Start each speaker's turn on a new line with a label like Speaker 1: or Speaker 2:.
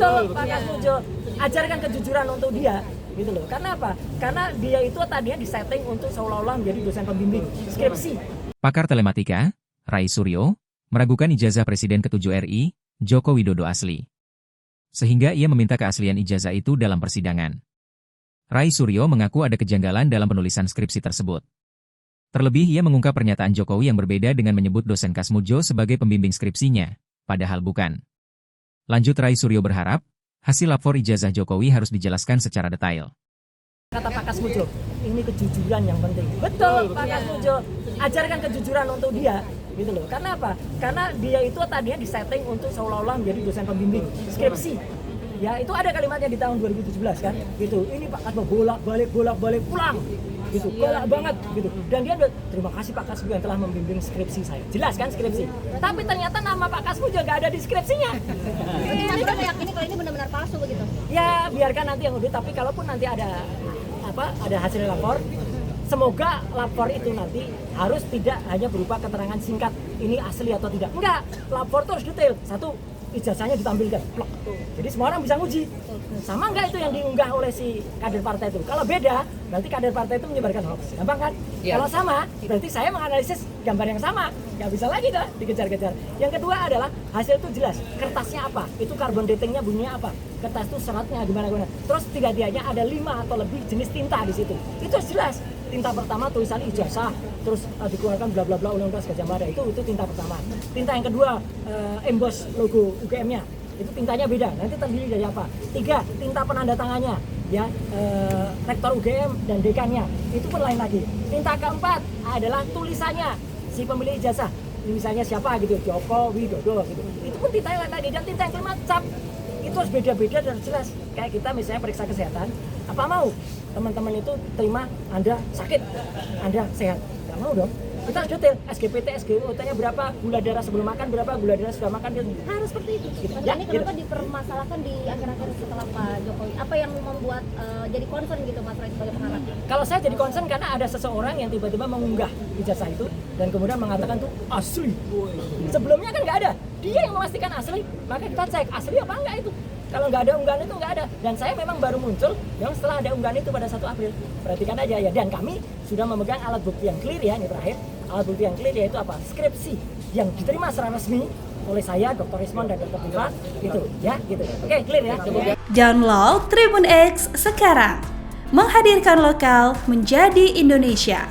Speaker 1: Betul, Pak Kasmujo. Ajarkan kejujuran untuk dia, gitu loh. Karena apa? Karena dia itu tadinya disetting untuk seolah-olah menjadi dosen pembimbing skripsi.
Speaker 2: Pakar telematika, Rai Suryo, meragukan ijazah Presiden ke-7 RI, Joko Widodo asli. Sehingga ia meminta keaslian ijazah itu dalam persidangan. Rai Suryo mengaku ada kejanggalan dalam penulisan skripsi tersebut. Terlebih ia mengungkap pernyataan Jokowi yang berbeda dengan menyebut dosen Kasmujo sebagai pembimbing skripsinya, padahal bukan. Lanjut Rai Suryo berharap, hasil lapor ijazah Jokowi harus dijelaskan secara detail.
Speaker 1: Kata Pak Kasmujo, ini kejujuran yang penting. Betul, Pak Kasmujo. Ajarkan kejujuran untuk dia, gitu loh. Karena apa? Karena dia itu tadinya disetting untuk seolah-olah menjadi dosen pembimbing skripsi. Ya, itu ada kalimatnya di tahun 2017 kan, gitu. Ini Pak Kasmujo bolak-balik pulang. Gitu, galak banget gitu. Dan dia terima kasih Pak Kasmujo yang telah membimbing skripsi saya. Jelas kan skripsi. Tapi ternyata nama Pak Kasmujo gak ada di skripsinya.
Speaker 3: Ini kan meyakini kalau ini benar-benar palsu begitu.
Speaker 1: Ya, biarkan nanti yang audit, tapi kalaupun nanti ada hasil lapor, semoga lapor itu nanti harus tidak hanya berupa keterangan singkat ini asli atau tidak. Enggak, lapor itu harus detail. Satu, ijazahnya ditampilkan. Plok. Jadi semua orang bisa nguji. Sama enggak itu yang diunggah oleh si kader partai itu? Kalau beda, berarti kader partai itu menyebarkan hoax. Gampang kan? Ya. Kalau sama, berarti saya menganalisis gambar yang sama. Nggak bisa lagi dah dikejar-kejar. Yang kedua adalah hasil itu jelas. Kertasnya apa? Itu carbon datingnya bunyinya apa? Kertas itu seratnya gimana-gimana. Terus tidaknya ada 5 atau lebih jenis tinta di situ. Itu jelas. Tinta pertama tulisan ijazah, terus dikeluarkan bla bla bla Universitas Gadjah Mada, itu tinta pertama. Tinta yang kedua emboss logo UGM-nya, itu tintanya beda. Nanti terdiri dari apa? 3, tinta penanda tangannya, ya rektor UGM dan dekannya, itu pun lain lagi. Tinta keempat adalah tulisannya si pemilik ijazah, misalnya siapa gitu, Joko Widodo gitu. Itu pun tinta yang lain lagi. Dan tinta yang kelima cap, itu harus beda-beda dan jelas. Kayak kita misalnya periksa kesehatan, apa mau teman-teman itu terima Anda sakit, Anda sehat? Nggak mau dong. Kita harus detail, SGPT, SGOT-nya berapa, gula darah sebelum makan berapa, gula darah sudah makan, harus seperti itu. Gitu.
Speaker 3: Ya, ini kenapa dipermasalahkan di akhir-akhir setelah Pak Jokowi? Apa yang membuat jadi concern gitu Mas Rai sebagai pengamat?
Speaker 1: Kalau saya jadi concern karena ada seseorang yang tiba-tiba mengunggah ijazah itu dan kemudian mengatakan tuh asli. Sebelumnya kan nggak ada, dia yang memastikan asli, maka kita cek asli apa enggak itu. Kalau nggak ada unggahan itu nggak ada. Dan saya memang baru muncul yang setelah ada unggahan itu pada 1 April. Perhatikan aja ya. Dan kami sudah memegang alat bukti yang clear ya, ini terakhir. Alat bukti yang clear yaitu apa? Skripsi yang diterima secara resmi oleh saya, Dr. Rismon dan Dr. Tiva. Gitu ya, gitu. Oke, clear ya.
Speaker 4: Download Tribun X sekarang. Menghadirkan lokal menjadi Indonesia.